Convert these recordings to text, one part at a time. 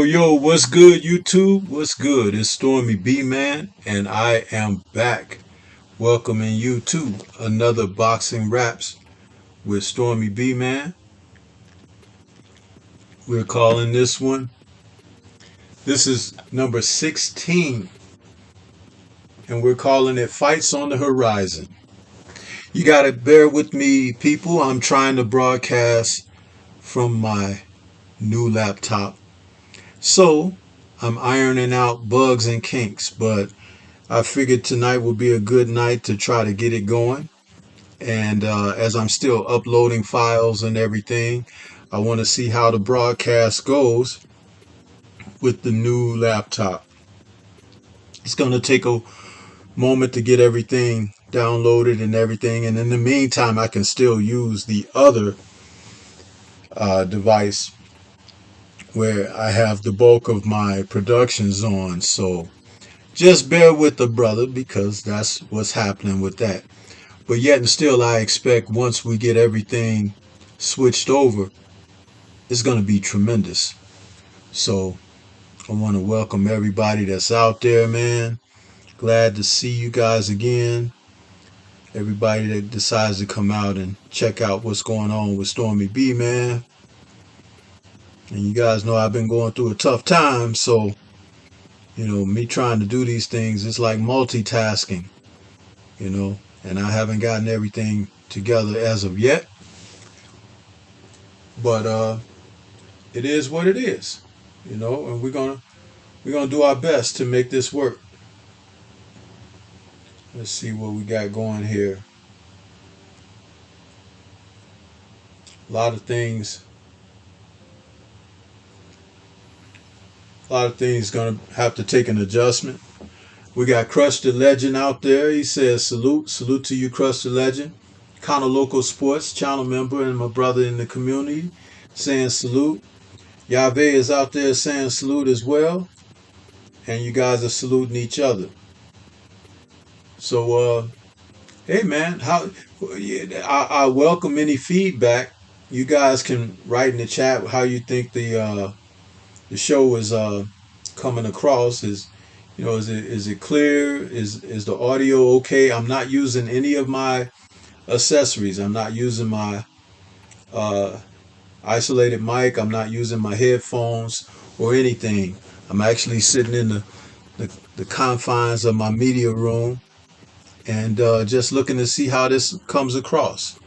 Yo, what's good, YouTube? What's good? It's Stormy B Man, and I am back welcoming you to another Boxing Raps with Stormy B Man. We're calling this one. This is number 16, and we're calling it Fights on the Horizon. You gotta bear with me, people. I'm trying to broadcast from my new laptop. So, I'm ironing out bugs and kinks, but I figured tonight would be a good night to try to get it going. And as I'm still uploading files and everything, I want to see how the broadcast goes with the new laptop. It's going to take a moment to get everything downloaded and everything. And in the meantime, I can still use the other device where I have the bulk of my productions on. So just bear with the brother because that's what's happening with that. But yet and still, I expect once we get everything switched over, it's going to be tremendous. So I want to welcome everybody that's out there, man. Glad to see you guys again. Everybody that decides to come out and check out what's going on with Stormy B, man. And you guys know I've been going through a tough time, so me trying to do these things, it's like multitasking, and I haven't gotten everything together as of yet. But it is what it is, and we're gonna do our best to make this work. Let's see what we got going here. A lot of things gonna have to take an adjustment. We got Crush the Legend out there. He says salute to you, Crush the Legend. Connor Loco Sports channel member and my brother in the community saying salute. Yave is out there saying salute as well, and you guys are saluting each other. So hey man, I welcome any feedback. You guys can write in the chat how you think the show is coming across. Is it clear? Is the audio okay? I'm not using any of my accessories. I'm not using my isolated mic. I'm not using my headphones or anything. I'm actually sitting in the confines of my media room and just looking to see how this comes across.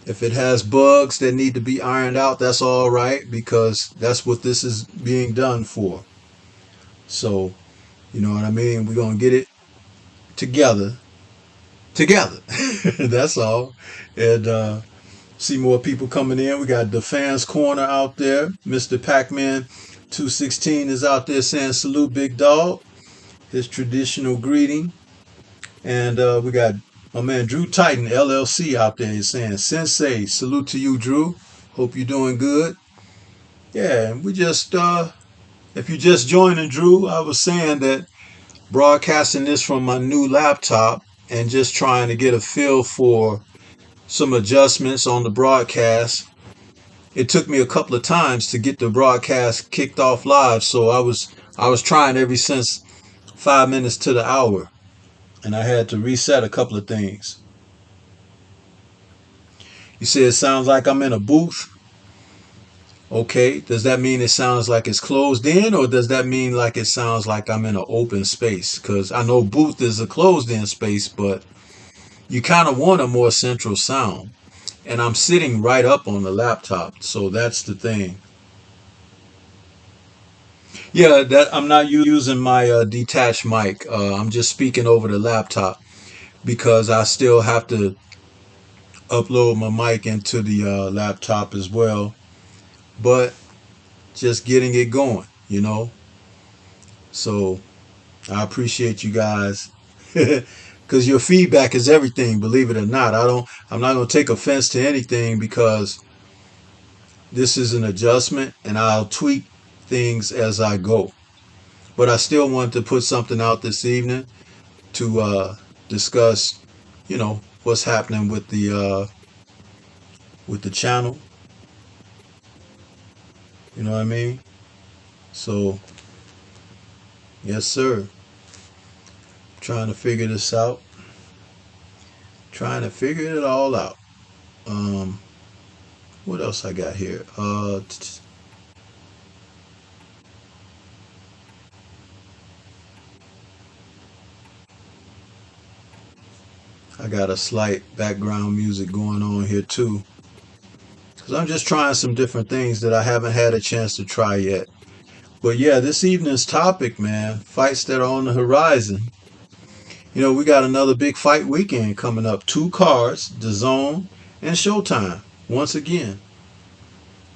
If it has bugs that need to be ironed out, that's all right, because that's what this is being done for. So, you know what I mean? We're going to get it together. That's all. And see more people coming in. We got the fans corner out there. Mr. Pac-Man 216 is out there saying salute, big dog. His traditional greeting. And we got my man Drew Titan LLC out there is saying Sensei, salute to you, Drew. Hope you're doing good. Yeah, we just if you just joining, Drew, I was saying that broadcasting this from my new laptop and just trying to get a feel for some adjustments on the broadcast. It took me a couple of times to get the broadcast kicked off live, so I was trying ever since 5 minutes to the hour. And I had to reset a couple of things. You say it sounds like I'm in a booth. Okay, does that mean it sounds like it's closed in, or does that mean like it sounds like I'm in an open space? Because I know booth is a closed in space, but you kind of want a more central sound. And I'm sitting right up on the laptop, so that's the thing. Yeah, that I'm not using my detached mic. I'm just speaking over the laptop because I still have to upload my mic into the laptop as well. But just getting it going, So I appreciate you guys because your feedback is everything. Believe it or not, I'm not going to take offense to anything because this is an adjustment, and I'll tweak things as I go. But I still want to put something out this evening to discuss, what's happening with the channel. You know what I mean? So, yes, sir. Trying to figure this out. Trying to figure it all out. What else I got here? I got a slight background music going on here too, because I'm just trying some different things that I haven't had a chance to try yet. But yeah, this evening's topic, man, fights that are on the horizon. You know, we got another big fight weekend coming up. 2 cards, DAZN and Showtime, once again.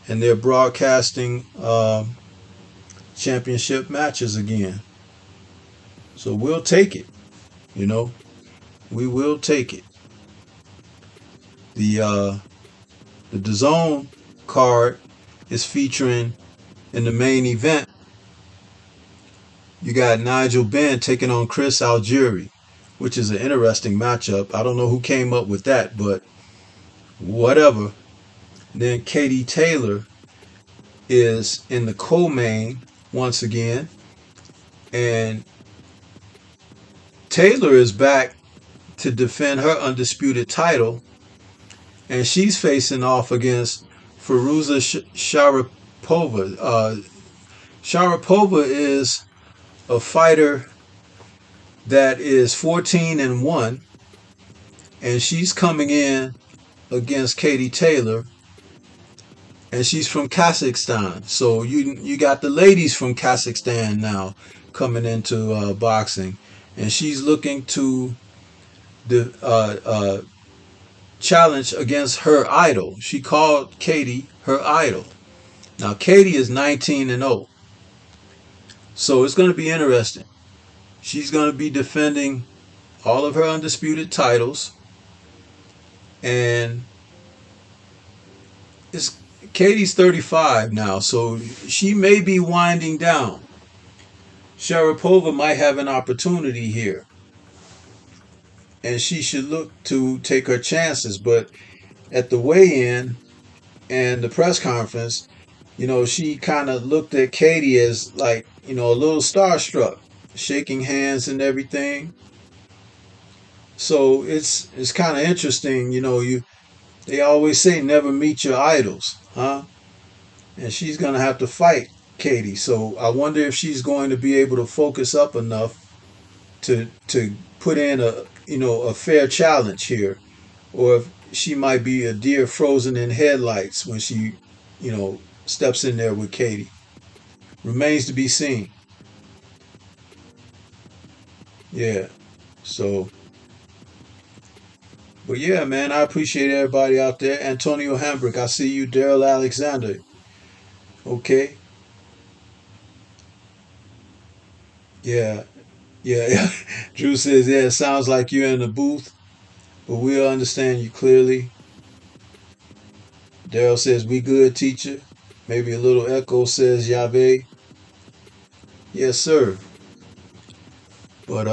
And they're broadcasting championship matches again. So we'll take it, you know. We will take it. The DAZN card is featuring in the main event. You got Nigel Benn taking on Chris Algieri, which is an interesting matchup. I don't know who came up with that, but whatever. Then Katie Taylor is in the co-main once again. And Taylor is back to defend her undisputed title. And she's facing off against Firuza Sharapova. Sharapova is a fighter that is 14-1, and she's coming in against Katie Taylor, and she's from Kazakhstan. So you got the ladies from Kazakhstan now coming into boxing, and she's looking to the challenge against her idol. She called Katie her idol. Now Katie is 19-0, so it's going to be interesting. She's going to be defending all of her undisputed titles, and Katie's 35 now, so she may be winding down. Sharapova might have an opportunity here, and she should look to take her chances. But at the weigh-in and the press conference, you know, she kind of looked at Katie as like, you know, a little starstruck, shaking hands and everything. So it's kind of interesting, you know. They always say never meet your idols, huh? And she's gonna have to fight Katie. So I wonder if she's going to be able to focus up enough to put in a fair challenge here, or if she might be a deer frozen in headlights when she, you know, steps in there with Katie. Remains to be seen. Yeah. So, but yeah, man, I appreciate everybody out there. Antonio Hambrick, I see you. Daryl Alexander. Okay. Yeah. Yeah. Drew says, yeah, it sounds like you're in the booth, but we'll understand you clearly. Daryl says, we good, teacher. Maybe a little echo, says Yahweh. Yes, sir. But,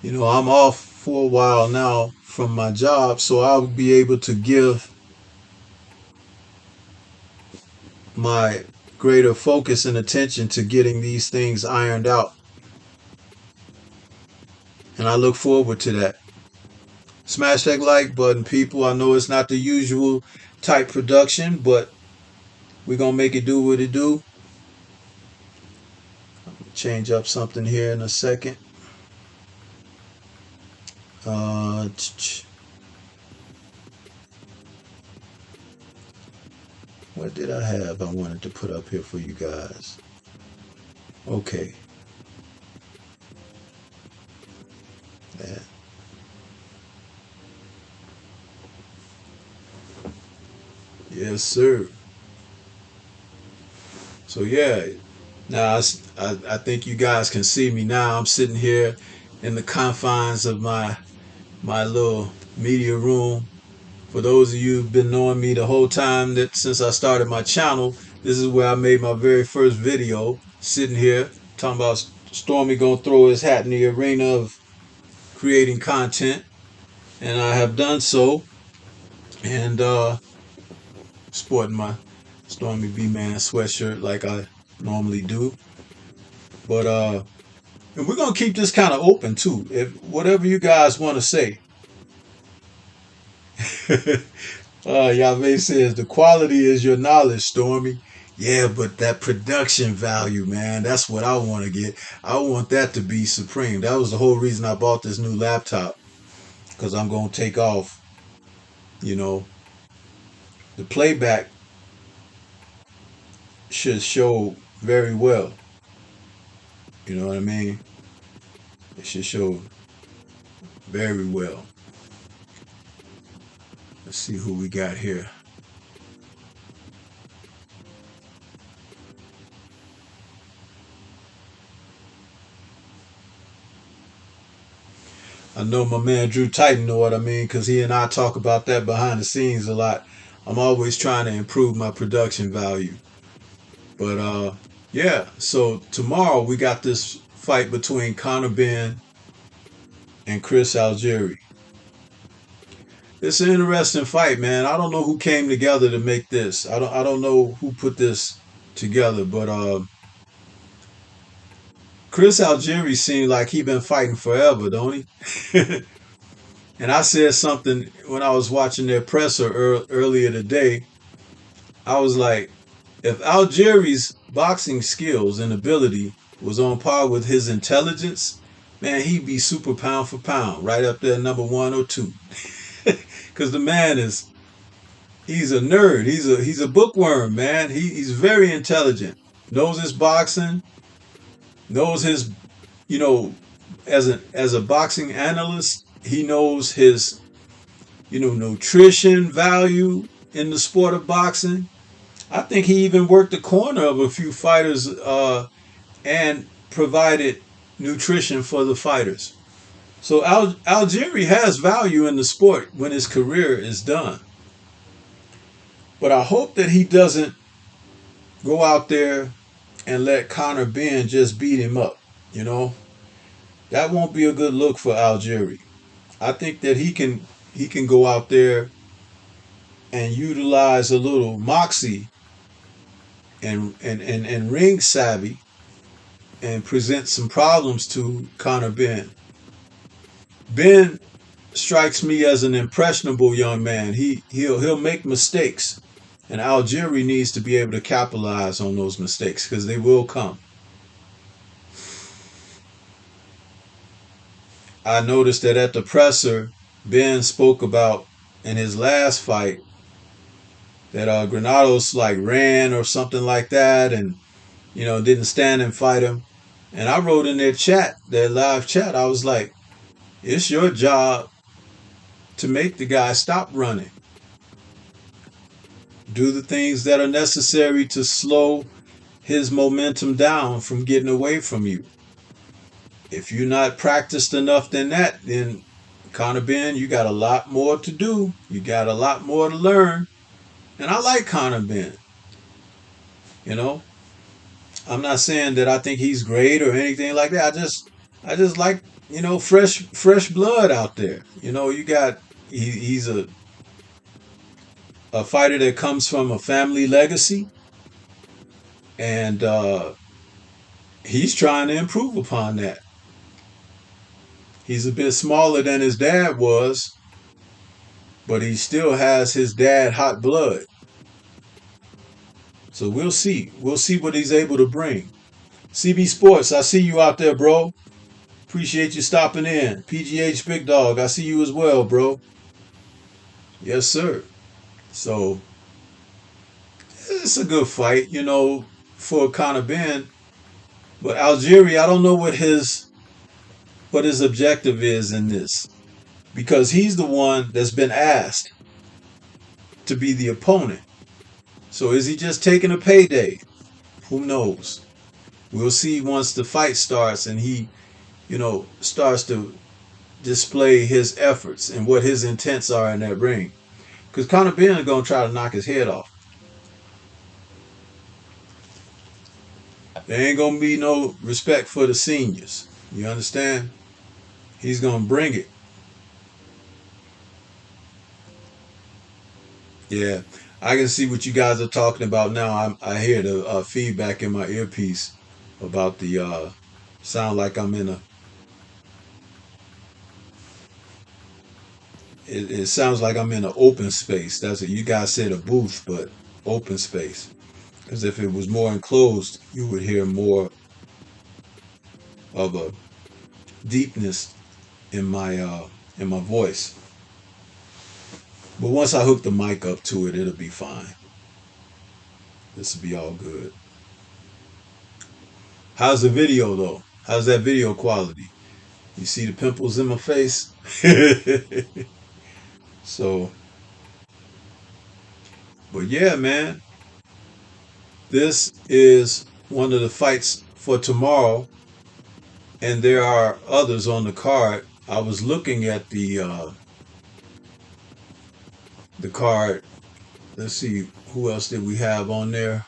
you know, I'm off for a while now from my job, so I'll be able to give my greater focus and attention to getting these things ironed out. And I look forward to that. Smash that like button, people. I know it's not the usual type production, but we're going to make it do what it do. I'm going to change up something here in a second. What did I have I wanted to put up here for you guys? Okay. Yeah. Yes, sir. So yeah, now I think you guys can see me now. I'm sitting here in the confines of my little media room. For those of you who've been knowing me the whole time that since I started my channel, this is where I made my very first video, sitting here talking about Stormy gonna throw his hat in the arena of creating content, and I have done so, and sporting my Stormy B-Man sweatshirt like I normally do. But and we're gonna keep this kind of open too. If whatever you guys want to say. Yahweh says the quality is your knowledge, Stormy. Yeah, but that production value, man, that's what I want to get. I want that to be supreme. That was the whole reason I bought this new laptop, because I'm gonna take off. You know, the playback should show very well. You know what I mean? It should show very well. Let's see who we got here. I know my man Drew Titan know what I mean, because he and I talk about that behind the scenes a lot. I'm always trying to improve my production value. But yeah, so tomorrow we got this fight between Conor Benn and Chris Algieri. It's an interesting fight, man. I don't know who came together to make this. I don't know who put this together, but Chris Algieri seemed like he been fighting forever, don't he? And I said something when I was watching their presser earlier today. I was like, if Algieri's boxing skills and ability was on par with his intelligence, man, he'd be super pound for pound, right up there, number 1 or 2. Because the man he's a nerd. He's a bookworm, man. He's very intelligent. Knows his boxing. Knows his, you know, as a boxing analyst, he knows his, nutrition value in the sport of boxing. I think he even worked the corner of a few fighters and provided nutrition for the fighters. So Algieri has value in the sport when his career is done. But I hope that he doesn't go out there and let Conor Benn just beat him up. That won't be a good look for Algieri. I think that he can go out there and utilize a little moxie and ring savvy and present some problems to Conor Benn. Ben strikes me as an impressionable young man. He'll make mistakes, and Algieri needs to be able to capitalize on those mistakes, because they will come. I noticed that at the presser, Ben spoke about in his last fight that Granados ran or something like that, and didn't stand and fight him. And I wrote in their live chat, I was like, it's your job to make the guy stop running. Do the things that are necessary to slow his momentum down from getting away from you. If you're not practiced enough in that, then Conor Benn, you got a lot more to do. You got a lot more to learn. And I like Conor Benn. I'm not saying that I think he's great or anything like that. I just like, fresh blood out there. He's a fighter that comes from a family legacy, and he's trying to improve upon that. He's a bit smaller than his dad was, but he still has his dad hot blood. So we'll see. We'll see what he's able to bring. CB Sports, I see you out there, bro. Appreciate you stopping in. PGH Big Dog, I see you as well, bro. Yes, sir. So it's a good fight, for Conor Benn. But Algieri, I don't know what his objective is in this, because he's the one that's been asked to be the opponent. So is he just taking a payday? Who knows? We'll see once the fight starts and he, starts to display his efforts and what his intents are in that ring. Because Conor Benn is going to try to knock his head off. There ain't going to be no respect for the seniors. You understand? He's going to bring it. Yeah. I can see what you guys are talking about now. I hear the feedback in my earpiece about the sound like I'm in a. It sounds like I'm in an open space. That's it. You guys said a booth, but open space. Because if it was more enclosed, you would hear more of a deepness in my voice. But once I hook the mic up to it, it'll be fine. This will be all good. How's the video though? How's that video quality? You see the pimples in my face? So, but yeah, man, this is one of the fights for tomorrow, and there are others on the card. I was looking at the card. Let's see, who else did we have on there?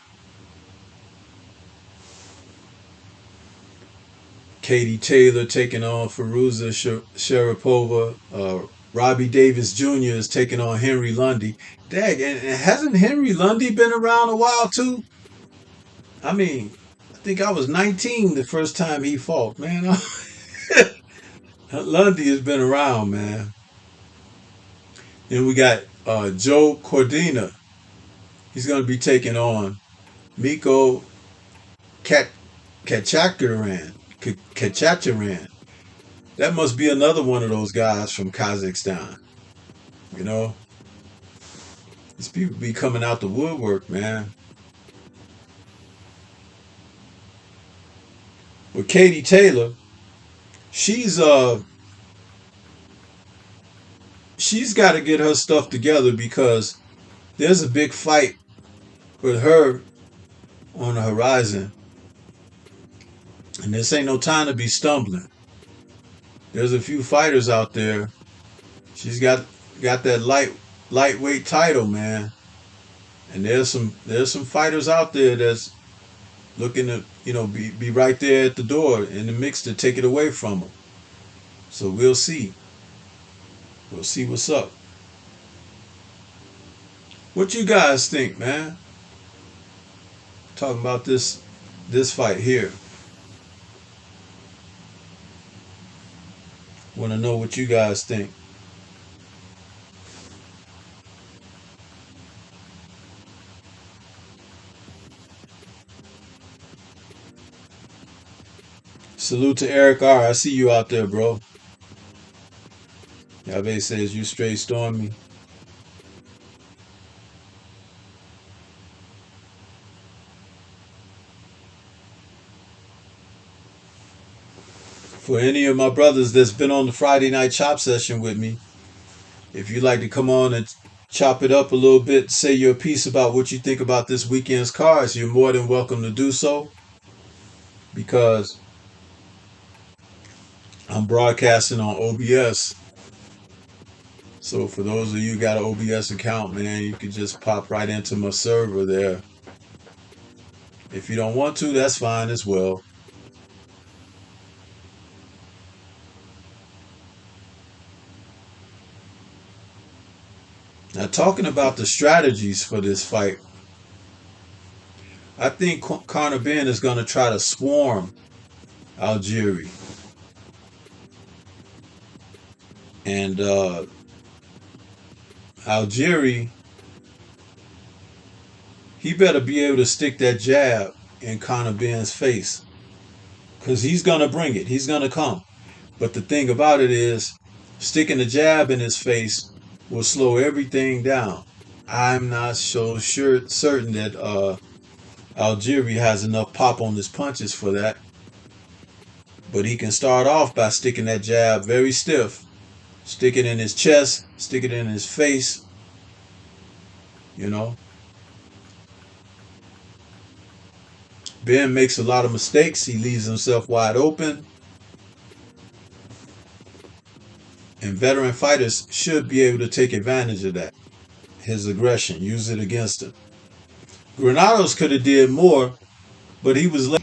Katie Taylor taking on Firuza Sharapova. Robbie Davis Jr. is taking on Henry Lundy. Dag, and hasn't Henry Lundy been around a while too? I mean, I think I was 19 the first time he fought, man. Lundy has been around, man. And we got Joe Cordina. He's going to be taking on Miko Kachacharan. That must be another one of those guys from Kazakhstan. You know? These people be coming out the woodwork, man. With Katie Taylor, she's got to get her stuff together because there's a big fight with her on the horizon. And this ain't no time to be stumbling. There's a few fighters out there. She's got that lightweight title, man. And there's some fighters out there that's looking to, be right there at the door in the mix to take it away from them. So we'll see. We'll see what's up. What you guys think, man? Talking about this fight here. Want to know what you guys think. Salute to Eric R. I see you out there, bro. Yabe says you straight stormy. For any of my brothers that's been on the Friday night chop session with me, if you'd like to come on and chop it up a little bit, say your piece about what you think about this weekend's cards, you're more than welcome to do so. Because I'm broadcasting on OBS. So for those of you who got an OBS account, man, you can just pop right into my server there. If you don't want to, that's fine as well. Now, talking about the strategies for this fight, I think Conor Ben is going to try to swarm Algieri. And Algieri, he better be able to stick that jab in Conor Ben's face. Because he's going to bring it. He's going to come. But the thing about it is, sticking the jab in his face will slow everything down. I'm not so certain that Algieri has enough pop on his punches for that. But he can start off by sticking that jab very stiff. Stick it in his chest, stick it in his face. Ben makes a lot of mistakes. He leaves himself wide open. And veteran fighters should be able to take advantage of that. His aggression, use it against him. Granados could have did more, but he was late.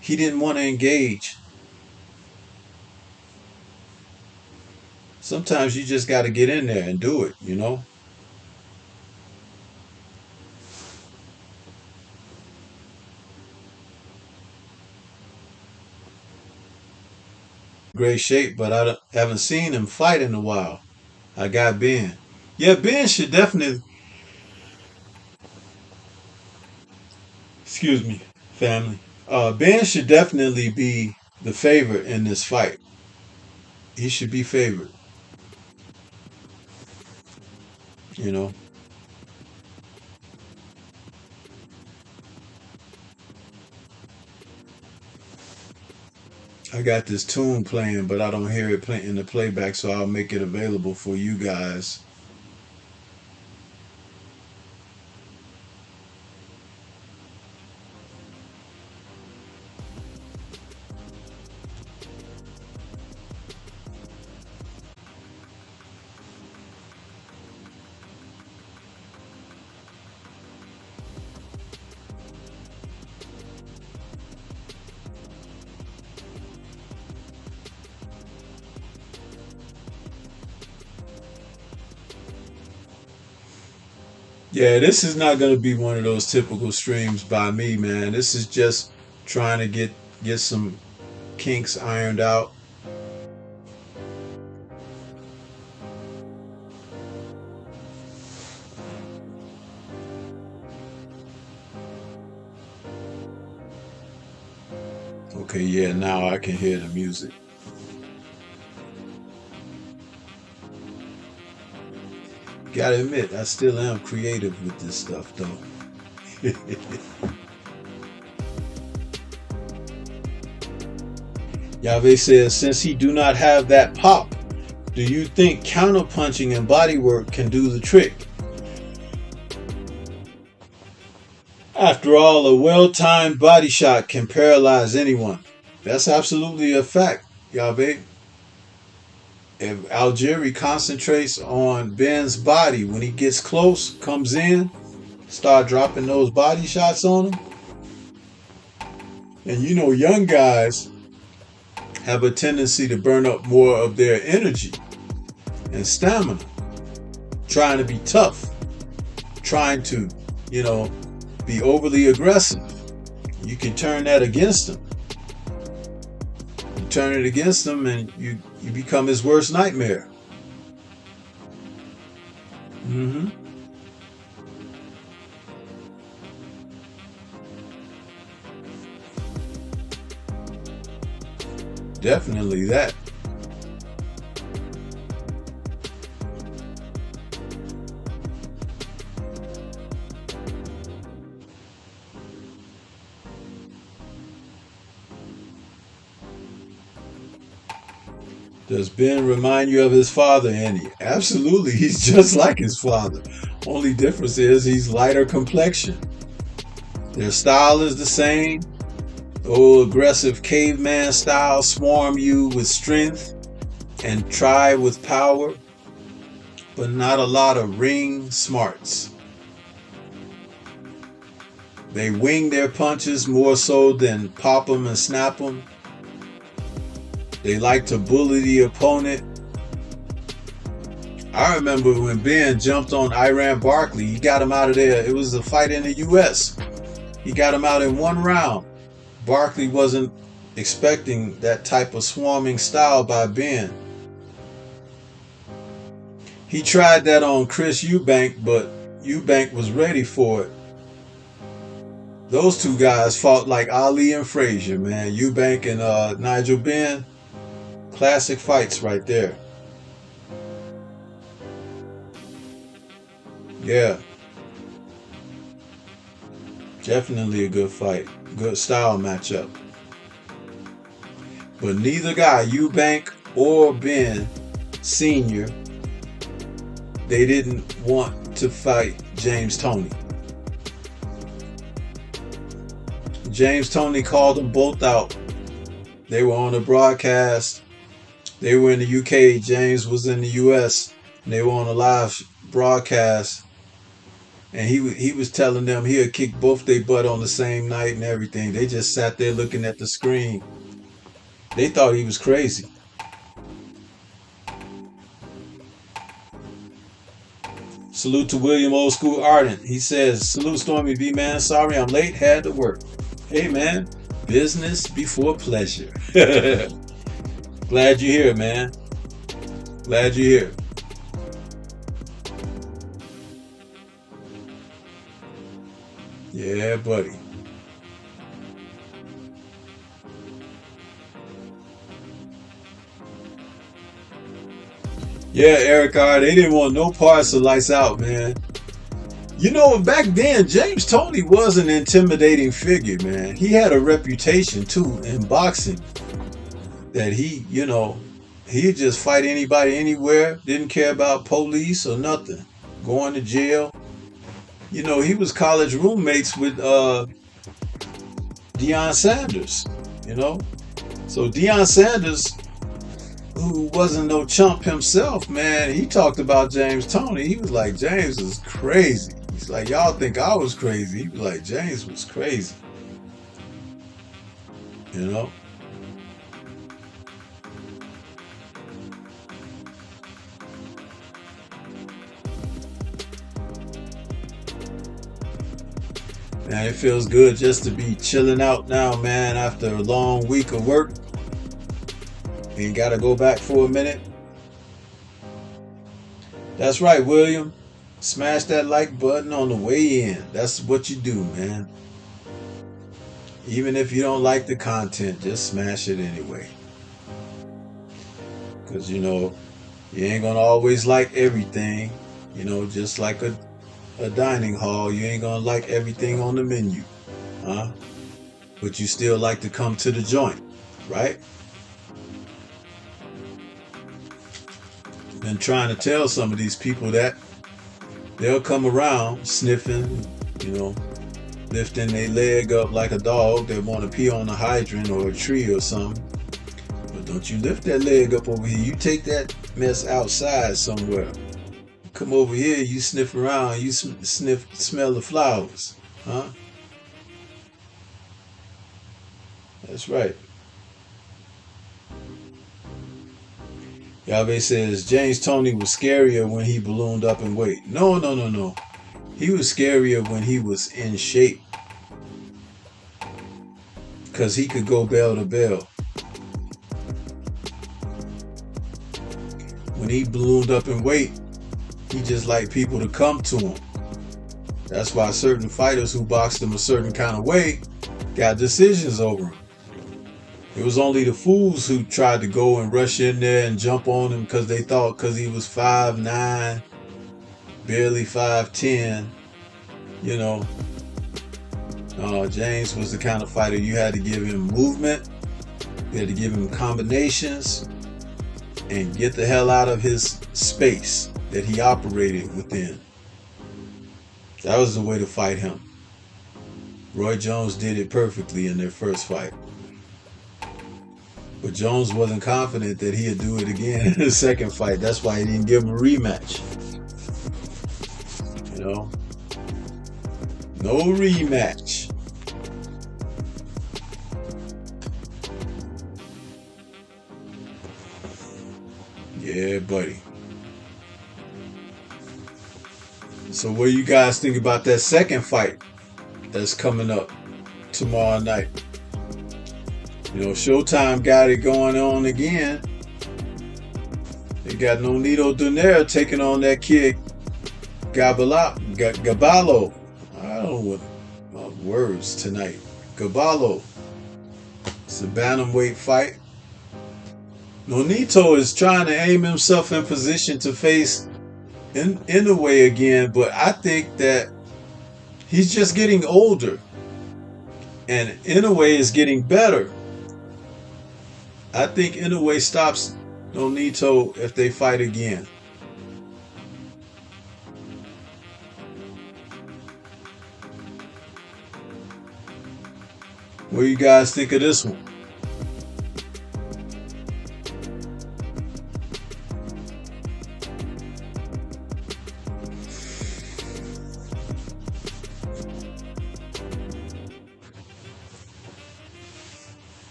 He didn't want to engage. Sometimes you just got to get in there and do it, great shape, but haven't seen him fight in a while. I got Ben. Yeah, Ben should definitely, excuse me, family. Ben should definitely be the favorite in this fight. He should be favored, you know. I got this tune playing, but I don't hear it playing in the playback, so I'll make it available for you guys. Yeah, this is not going to be one of those typical streams by me, man. This is just trying to get some kinks ironed out. Okay, yeah, now I can hear the music. Gotta admit, I still am creative with this stuff, though. Yahweh says, since he do not have that pop, do you think counterpunching and bodywork can do the trick? After all, a well-timed body shot can paralyze anyone. That's absolutely a fact, Yahweh. If Algieri concentrates on Ben's body, when he gets close, comes in, start dropping those body shots on him. And you know, young guys have a tendency to burn up more of their energy and stamina, trying to be tough, trying to, you know, be overly aggressive. You can turn that against them. You turn it against them and you become his worst nightmare. Mm-hmm. Definitely that. Does Ben remind you of his father, Andy? Absolutely, he's just like his father. Only difference is he's lighter complexion. Their style is the same. Old aggressive caveman style, swarm you with strength and try with power, but not a lot of ring smarts. They wing their punches more so than pop them and snap them. They like to bully the opponent. I remember when Ben jumped on Iran Barkley, he got him out of there. It was a fight in the US. He got him out in one round. Barkley wasn't expecting that type of swarming style by Ben. He tried that on Chris Eubank, but Eubank was ready for it. Those two guys fought like Ali and Frazier, man. Eubank and Nigel Benn. Classic fights right there. Yeah. Definitely a good fight. Good style matchup. But neither guy, Eubank or Ben Sr., they didn't want to fight James Toney. James Toney called them both out. They were on the broadcast. They were in the UK. James was in the US. And they were on a live broadcast. And he was telling them he'll kick both their butt on the same night and everything. They just sat there looking at the screen. They thought he was crazy. Salute to William Old School Ardent. He says, salute Stormy B, man. Sorry I'm late. Had to work. Hey, man. Business before pleasure. Glad you're here, man. Glad you're here. Yeah, buddy. Yeah, Eric R. They didn't want no parts of Lights Out, man. You know, back then, James Toney was an intimidating figure, man. He had a reputation, too, in boxing. That he, you know, he'd just fight anybody, anywhere. Didn't care about police or nothing. Going to jail. You know, he was college roommates with Deion Sanders, you know. So Deion Sanders, who wasn't no chump himself, man, he talked about James Toney. He was like, James is crazy. He's like, y'all think I was crazy. He was like, James was crazy. You know? Man, it feels good just to be chilling out now, man, after a long week of work. Ain't got to go back for a minute. That's right, William. Smash that like button on the way in. That's what you do, man. Even if you don't like the content, just smash it anyway. Because, you know, you ain't going to always like everything. You know, just like a dining hall, you ain't going to like everything on the menu. Huh? But you still like to come to the joint, right? Been trying to tell some of these people that they'll come around sniffing, you know, lifting their leg up like a dog that want to pee on a hydrant or a tree or something. But don't you lift that leg up over here. You take that mess outside somewhere. Come over here, you sniff around, you smell the flowers. Huh? That's right. Yahweh says James Toney was scarier when he ballooned up in weight. No. He was scarier when he was in shape. Because he could go bell to bell. When he ballooned up in weight, he just liked people to come to him. That's why certain fighters who boxed him a certain kind of way got decisions over him. It was only the fools who tried to go and rush in there and jump on him because they thought because he was 5'9", barely 5'10", you know. James was the kind of fighter you had to give him movement, you had to give him combinations, and get the hell out of his space that he operated within. That was the way to fight him. Roy Jones did it perfectly in their first fight. But Jones wasn't confident that he'd do it again in the second fight. That's why he didn't give him a rematch. You know? No rematch. Yeah, buddy. So what do you guys think about that second fight that's coming up tomorrow night? You know, Showtime got it going on again. They got Nonito Donaire taking on that kid Gaballo. I don't know what words tonight. Gaballo. It's a bantamweight fight. Nonito is trying to aim himself in position to face Inoue again, but I think that he's just getting older. And Inoue is getting better. I think Inoue stops Nonito if they fight again. What do you guys think of this one?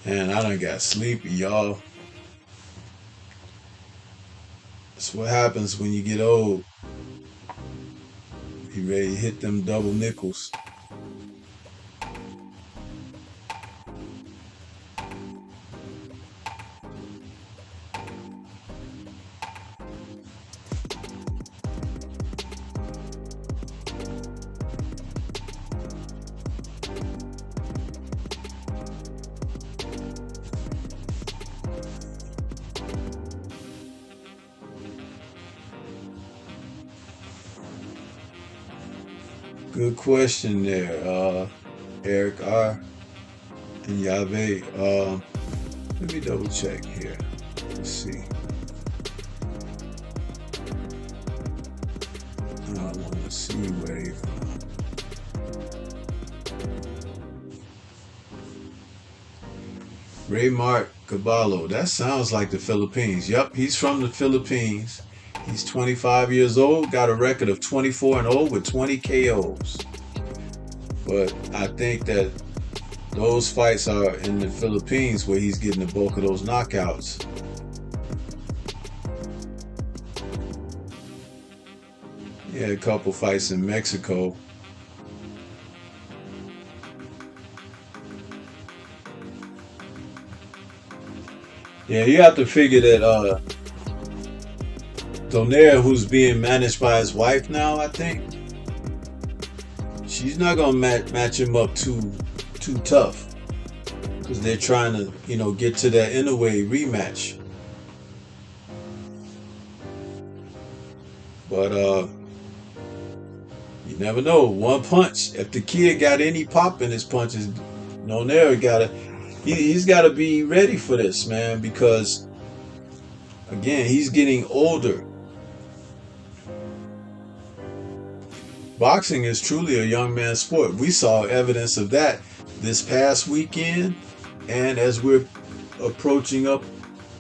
Man, I done got sleepy, y'all. That's what happens when you get old. You ready to hit them double nickels. Good question there, Eric R. and Yave. Let me double check here. Let's see. I want to see where they from. Raymart Caballo. That sounds like the Philippines. Yep, he's from the Philippines. He's 25 years old, got a record of 24-0 with 20 KOs. But I think that those fights are in the Philippines where he's getting the bulk of those knockouts. He had a couple fights in Mexico. Yeah, you have to figure that Donaire, who's being managed by his wife now, I think, she's not gonna match him up too tough, because they're trying to, you know, get to that Inoue rematch. But you never know. One punch. If the kid got any pop in his punches, Donaire he's got to be ready for this, man, because again, he's getting older. Boxing is truly a young man's sport. We saw evidence of that this past weekend, and as we're approaching up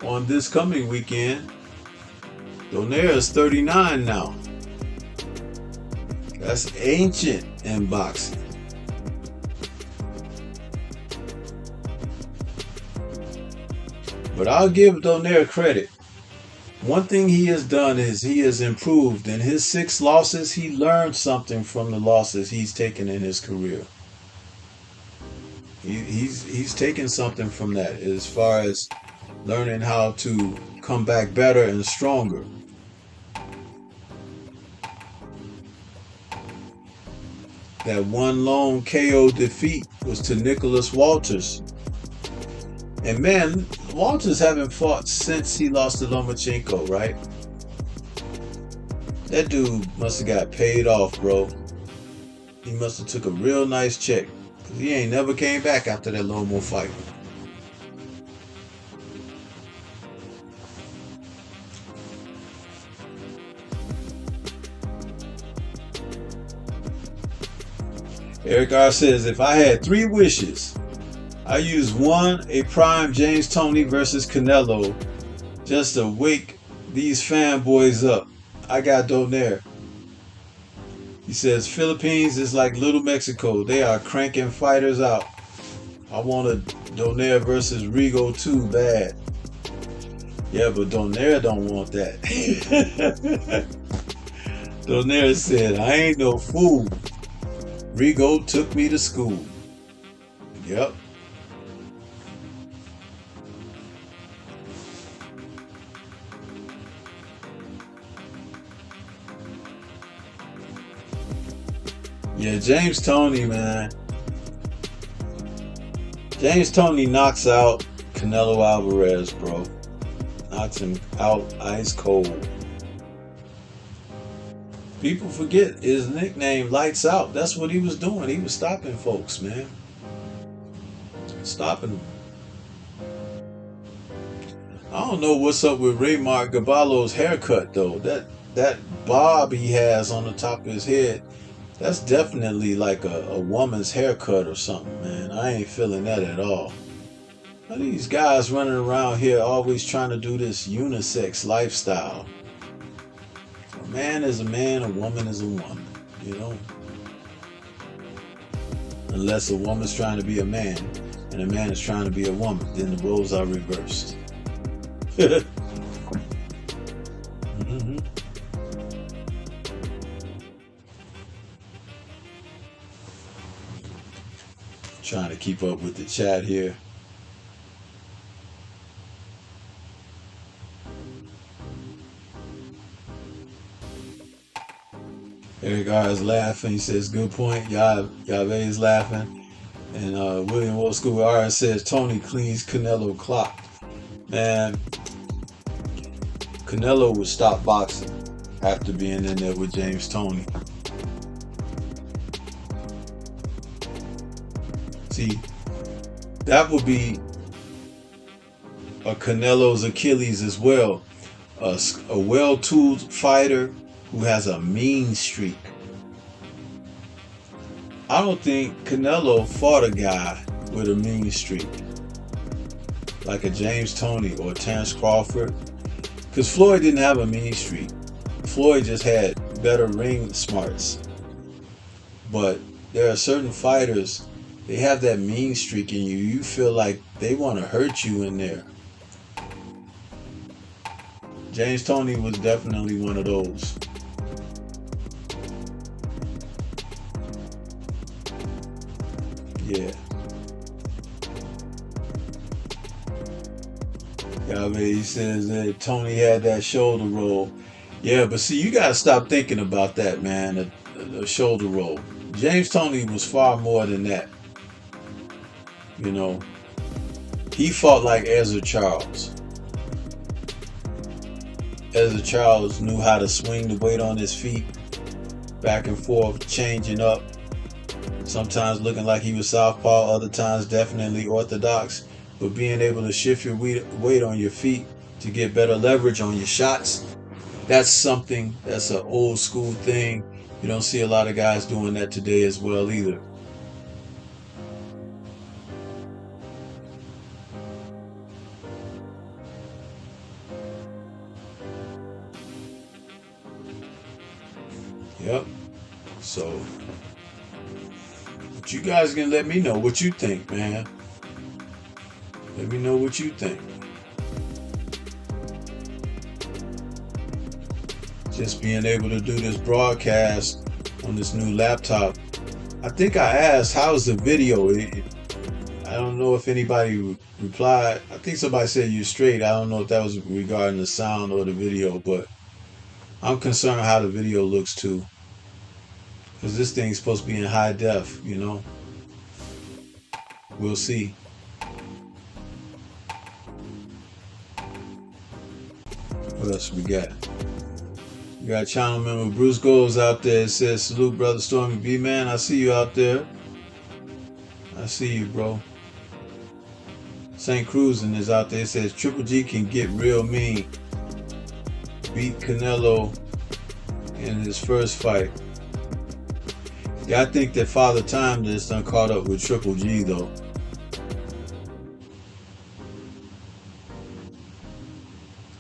on this coming weekend, Donaire is 39 now. That's ancient in boxing. But I'll give Donaire credit. One thing he has done is he has improved. In his 6 losses, he learned something from the losses he's taken in his career. He's taken something from that as far as learning how to come back better and stronger. That one lone KO defeat was to Nicholas Walters. And man, Walters haven't fought since he lost to Lomachenko, right? That dude must have got paid off, bro. He must have took a real nice check, because he ain't never came back after that Lomo fight. Eric R says, if I had 3 wishes, I use 1, a prime James Toney versus Canelo, just to wake these fanboys up. I got Donaire. He says, Philippines is like Little Mexico. They are cranking fighters out. I want a Donaire versus Rigo too bad. Yeah, but Donaire don't want that. Donaire said, I ain't no fool. Rigo took me to school. Yep. Yeah, James Toney, man. James Toney knocks out Canelo Alvarez, bro. Knocks him out ice cold. People forget his nickname, Lights Out. That's what he was doing. He was stopping folks, man. Stopping them. I don't know what's up with Raymart Caballo's haircut, though. That bob he has on the top of his head, that's definitely like a woman's haircut or something, man. I ain't feeling that at all. Are these guys running around here always trying to do this unisex lifestyle? A man is a man, a woman is a woman, you know? Unless a woman's trying to be a man and a man is trying to be a woman, then the roles are reversed. Mm-hmm. Trying to keep up with the chat here. Eric R is laughing. He says, good point. Yave is laughing. And William Old School R says, Toney cleans Canelo clock. Man, Canelo would stop boxing after being in there with James Toney. See, that would be a Canelo's Achilles as well. A well-tooled fighter who has a mean streak. I don't think Canelo fought a guy with a mean streak like a James Toney or Terence Crawford, because Floyd didn't have a mean streak. Floyd just had better ring smarts. But there are certain fighters, they have that mean streak in you. You feel like they want to hurt you in there. James Toney was definitely one of those. Yeah. Yeah, I mean, he says that Tony had that shoulder roll. Yeah, but see, you gotta stop thinking about that, man. A shoulder roll. James Toney was far more than that. You know, he fought like Ezra Charles. Ezra Charles knew how to swing the weight on his feet, back and forth, changing up. Sometimes looking like he was southpaw, other times definitely orthodox. But being able to shift your weight on your feet to get better leverage on your shots, that's something, that's an old school thing. You don't see a lot of guys doing that today as well either. Yep. So, but you guys can let me know what you think, man. Let me know what you think. Just being able to do this broadcast on this new laptop. I think I asked, how's the video? I don't know if anybody replied. I think somebody said you're straight. I don't know if that was regarding the sound or the video, but I'm concerned how the video looks too. Because this thing's supposed to be in high def, you know. We'll see. What else we got? We got channel member Bruce Goals out there. It says, salute brother Stormy B, man. I see you out there. I see you, bro. St. Cruzin is out there. It says Triple G can get real mean. Beat Canelo in his first fight. Yeah, I think that Father Time just done caught up with Triple G though.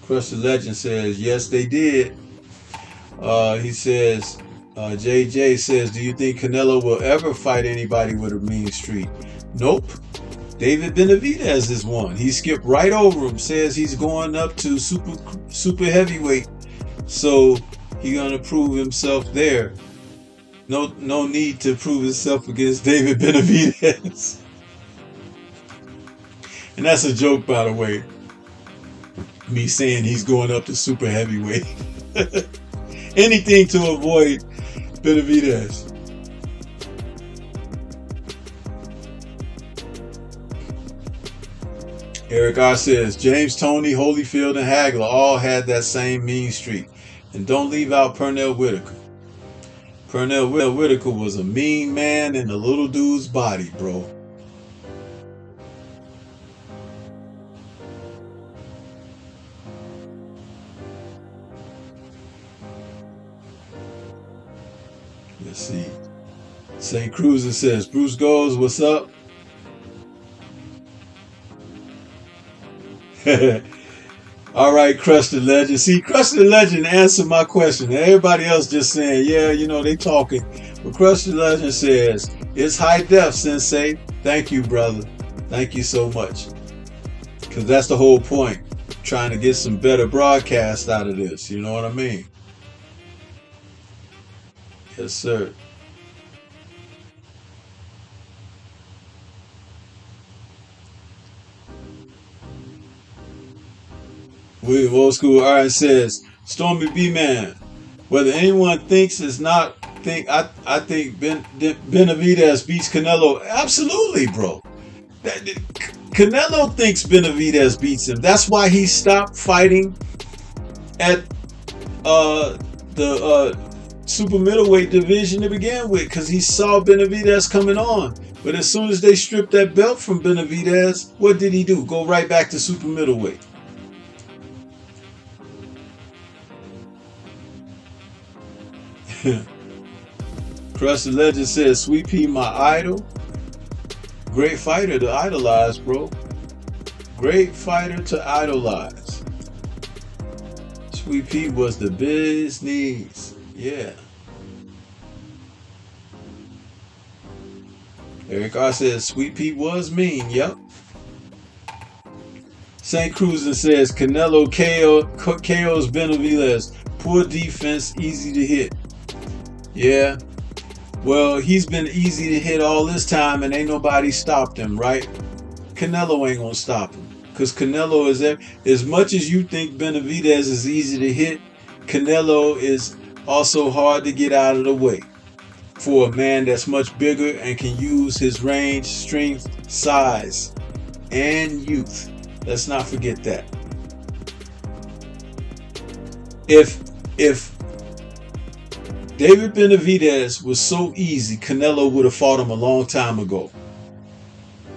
Crush the Legend says, yes, they did. He says, JJ says, do you think Canelo will ever fight anybody with a mean streak? Nope. David Benavidez is one. He skipped right over him. Says he's going up to super heavyweight. So he's gonna prove himself there. No need to prove himself against David Benavidez. And that's a joke, by the way. Me saying he's going up to super heavyweight. Anything to avoid Benavidez. Eric R. says, James Toney, Holyfield, and Hagler all had that same mean streak. And don't leave out Pernell Whitaker. Pernell Whitaker was a mean man in a little dude's body, bro. Let's see. St. Cruz says, Bruce Goes, what's up? All right, Crush the Legend. See, Crush the Legend answered my question. Everybody else just saying, yeah, you know, they talking. But Crush the Legend says, it's high def, Sensei. Thank you, brother. Thank you so much. Because that's the whole point. Trying to get some better broadcast out of this. You know what I mean? Yes, sir. William Old School Iron says, Stormy B Man, whether anyone thinks it's not, I think Benavidez beats Canelo. Absolutely, bro. Canelo thinks Benavidez beats him. That's why he stopped fighting at the super middleweight division to begin with, because he saw Benavidez coming on. But as soon as they stripped that belt from Benavidez, what did he do? Go right back to super middleweight. Crush the Legend says, Sweet Pea, my idol. Great fighter to idolize, bro. Great fighter to idolize. Sweet Pea was the business. Yeah. Eric R says, Sweet Pea was mean. Yep. St. Cruiser says, Canelo KO's Benavidez. Poor defense, easy to hit. Yeah. Well, he's been easy to hit all this time and ain't nobody stopped him, right? Canelo ain't gonna stop him. Because Canelo is, as much as you think Benavidez is easy to hit, Canelo is also hard to get out of the way for a man that's much bigger and can use his range, strength, size, and youth. Let's not forget that. If David Benavidez was so easy, Canelo would have fought him a long time ago.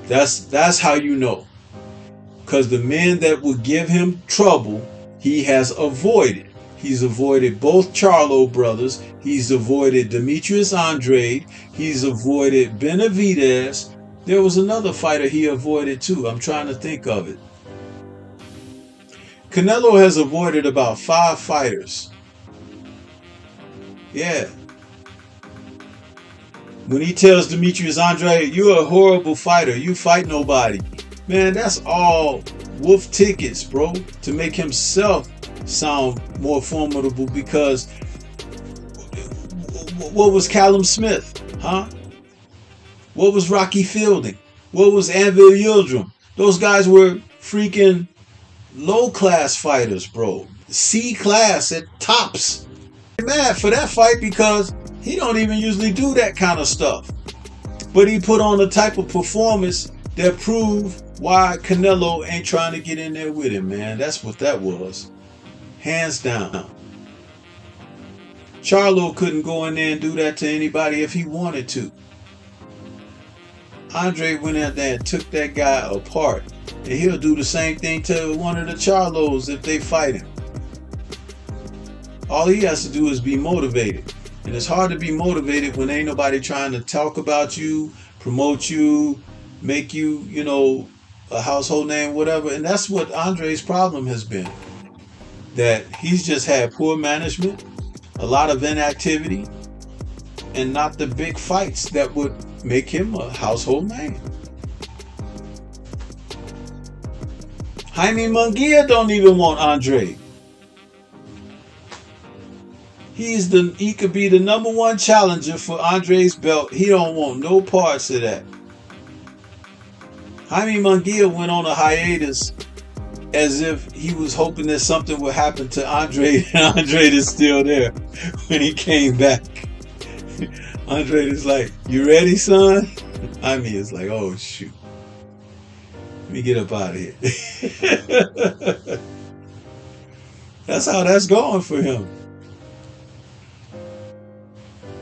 That's how you know. Because the men that would give him trouble, he has avoided. He's avoided both Charlo brothers. He's avoided Demetrius Andrade. He's avoided Benavidez. There was another fighter he avoided too. I'm trying to think of it. Canelo has avoided about 5 fighters. Yeah. When he tells Demetrius Andrade, you're a horrible fighter, you fight nobody. Man, that's all wolf tickets, bro, to make himself sound more formidable. Because what was Callum Smith? Huh? What was Rocky Fielding? What was Anvil Yildirim? Those guys were freaking low-class fighters, bro. C-class at tops. Mad for that fight because he don't even usually do that kind of stuff. But he put on a type of performance that proved why Canelo ain't trying to get in there with him, man. That's what that was. Hands down. Charlo couldn't go in there and do that to anybody if he wanted to. Andre went out there and took that guy apart. And he'll do the same thing to one of the Charlos if they fight him. All he has to do is be motivated. And it's hard to be motivated when ain't nobody trying to talk about you, promote you, make you, you know, a household name, whatever. And that's what Andre's problem has been. That he's just had poor management, a lot of inactivity, and not the big fights that would make him a household name. Jaime Munguia don't even want Andre. He could be the #1 challenger for Andre's belt. He don't want no parts of that. Jaime Munguia went on a hiatus as if he was hoping that something would happen to Andre, and Andre is still there when he came back. Andre is like, you ready, son? Jaime is like, oh shoot. Let me get up out of here. That's how that's going for him.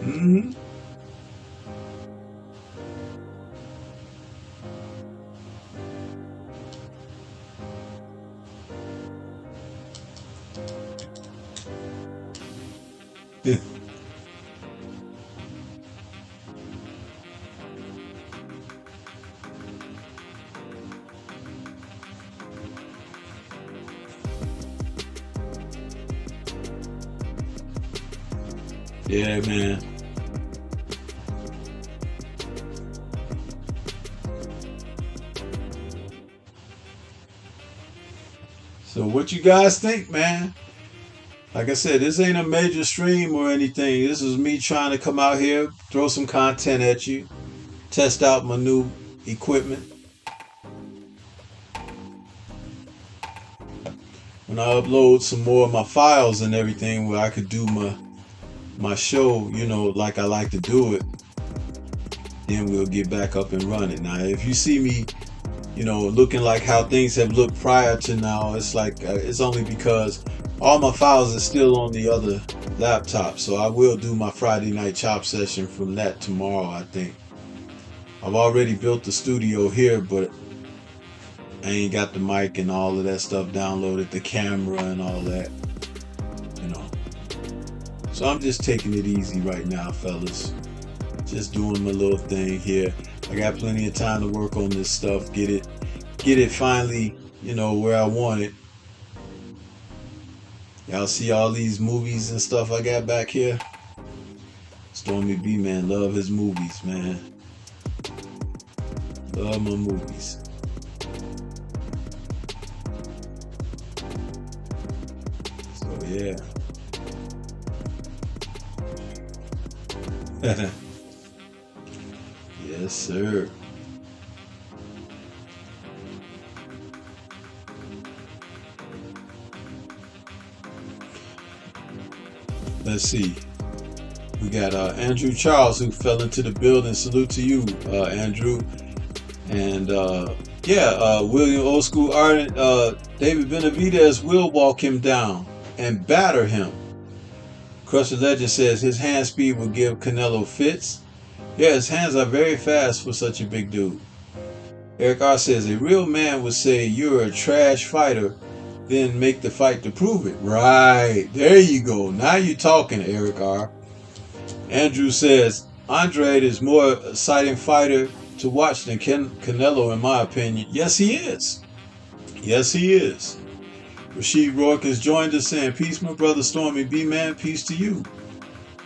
Mm-hmm. Yeah, man. So what you guys think, man? Like I said, this ain't a major stream or anything. This is me trying to come out here, throw some content at you, test out my new equipment. When I upload some more of my files and everything where I could do my show, you know, like I like to do it, then we'll get back up and running. Now, if you see me, you know, looking like how things have looked prior to now, it's like, it's only because all my files are still on the other laptop. So I will do my Friday night chop session from that tomorrow, I think. I've already built the studio here, but I ain't got the mic and all of that stuff downloaded, the camera and all that, you know. So I'm just taking it easy right now, fellas. Just doing my little thing here. I got plenty of time to work on this stuff, get it finally, you know, where I want it. Y'all see all these movies and stuff I got back here? Stormy B, man, love his movies, man. Love my movies. So yeah. Yes, sir. Let's see. We got Andrew Charles, who fell into the building. Salute to you, Andrew. And William Old School Ardent, David Benavidez will walk him down and batter him. Crusher Legend says his hand speed will give Canelo fits. Yeah, his hands are very fast for such a big dude. Eric R says a real man would say you're a trash fighter, then make the fight to prove it. Right, there you go. Now you're talking, Eric R. Andrew says Andre is more exciting fighter to watch than Canelo, in my opinion. Yes, he is. Yes, he is. Rashid Rourke has joined us saying, peace, my brother Stormy B, man. Peace to you.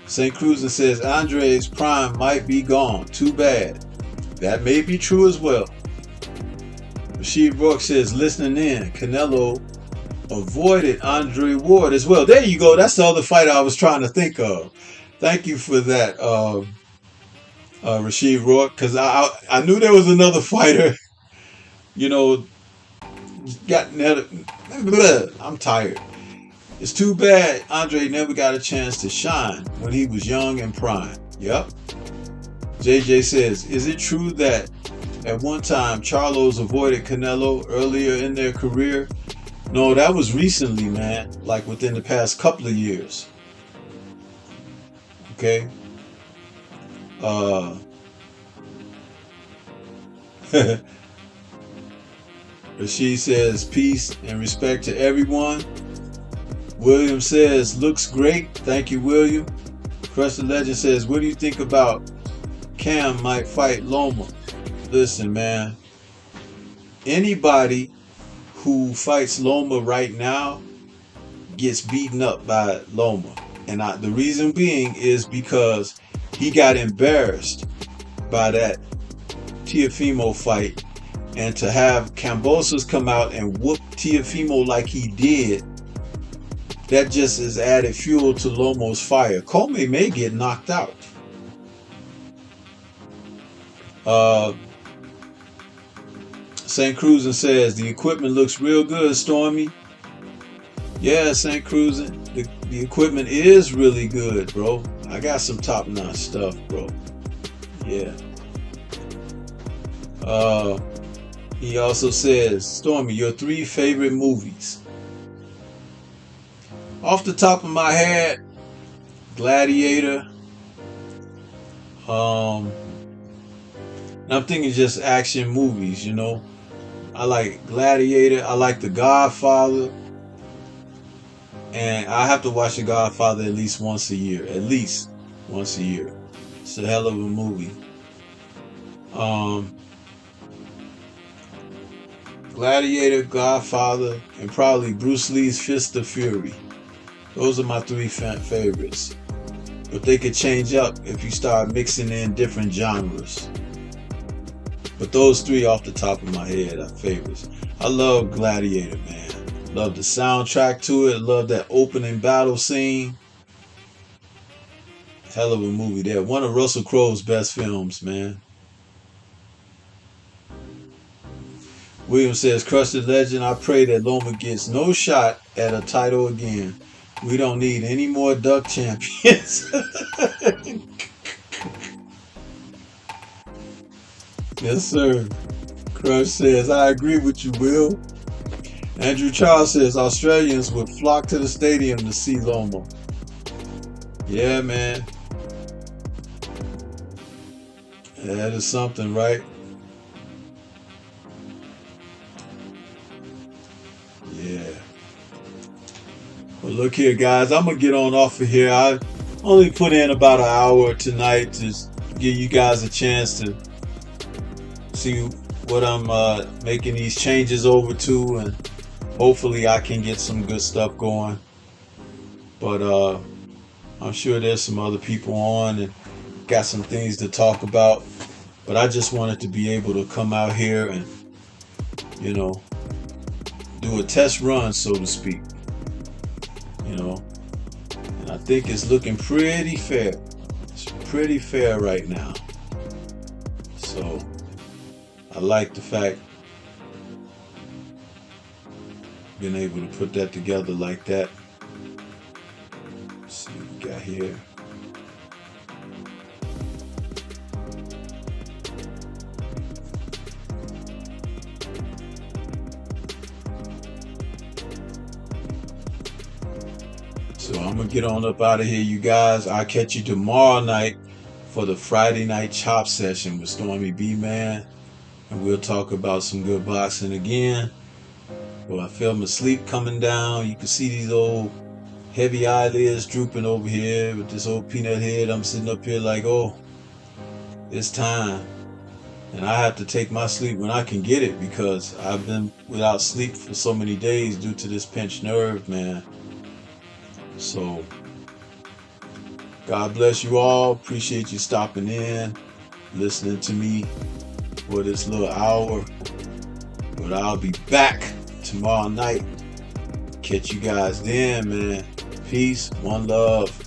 St. Cruzan says Andre's prime might be gone. Too bad. That may be true as well. Rashid Rourke says, listening in, Canelo avoided Andre Ward as well. There you go. That's the other fighter I was trying to think of. Thank you for that, Rashid Rourke, because I knew there was another fighter, you know, I'm tired. It's too bad Andre never got a chance to shine when he was young and prime. Yep. JJ says, is it true that at one time Charlos avoided Canelo earlier in their career? No, that was recently, man, like within the past couple of years. Okay. Rashid says peace and respect to everyone. William says looks great. Thank you, William. Crush the Legend says, what do you think about Cam might fight Loma? Listen, man, anybody who fights Loma right now gets beaten up by Loma. And the reason being is because he got embarrassed by that Teofimo fight. And to have Kambosos come out and whoop Teofimo like he did, that just is added fuel to Lomo's fire. Comey may get knocked out. St. Cruzan says, the equipment looks real good, Stormy. Yeah, St. Cruzan, the equipment is really good, bro. I got some top-notch stuff, bro. Yeah. He also says, Stormy, your 3 favorite movies. Off the top of my head, Gladiator. I'm thinking just action movies, you know. I like Gladiator. I like The Godfather. And I have to watch The Godfather at least once a year. At least once a year. It's a hell of a movie. Gladiator, Godfather, and probably Bruce Lee's Fist of Fury. Those are my 3 favorites. But they could change up if you start mixing in different genres. But those 3 off the top of my head are favorites. I love Gladiator, man. Love the soundtrack to it. Love that opening battle scene. Hell of a movie there. One of Russell Crowe's best films, man. William says, Crush the Legend, I pray that Loma gets no shot at a title again. We don't need any more duck champions. Yes, sir. Crush says, I agree with you, Will. Andrew Charles says, Australians would flock to the stadium to see Loma. Yeah, man. That is something, right? Yeah. Well, look here, guys. I'm going to get on off of here. I only put in about an hour tonight to give you guys a chance to see what I'm making these changes over to, and hopefully I can get some good stuff going. But I'm sure there's some other people on and got some things to talk about. But I just wanted to be able to come out here and, you know, do a test run, so to speak. You know, and I think it's looking pretty fair. It's pretty fair right now. So I like the fact being able to put that together like that. Let's see what we got here. So I'm gonna get on up out of here, you guys. I'll catch you tomorrow night for the Friday night chop session with Stormy B Man, and we'll talk about some good boxing again. Well, I feel my sleep coming down. You can see these old heavy eyelids drooping over here with this old peanut head. I'm sitting up here like, oh, it's time. And I have to take my sleep when I can get it, because I've been without sleep for so many days due to this pinched nerve, man. So, God bless you all. Appreciate you stopping in, listening to me for this little hour. But I'll be back tomorrow night. Catch you guys then, man. Peace, one love.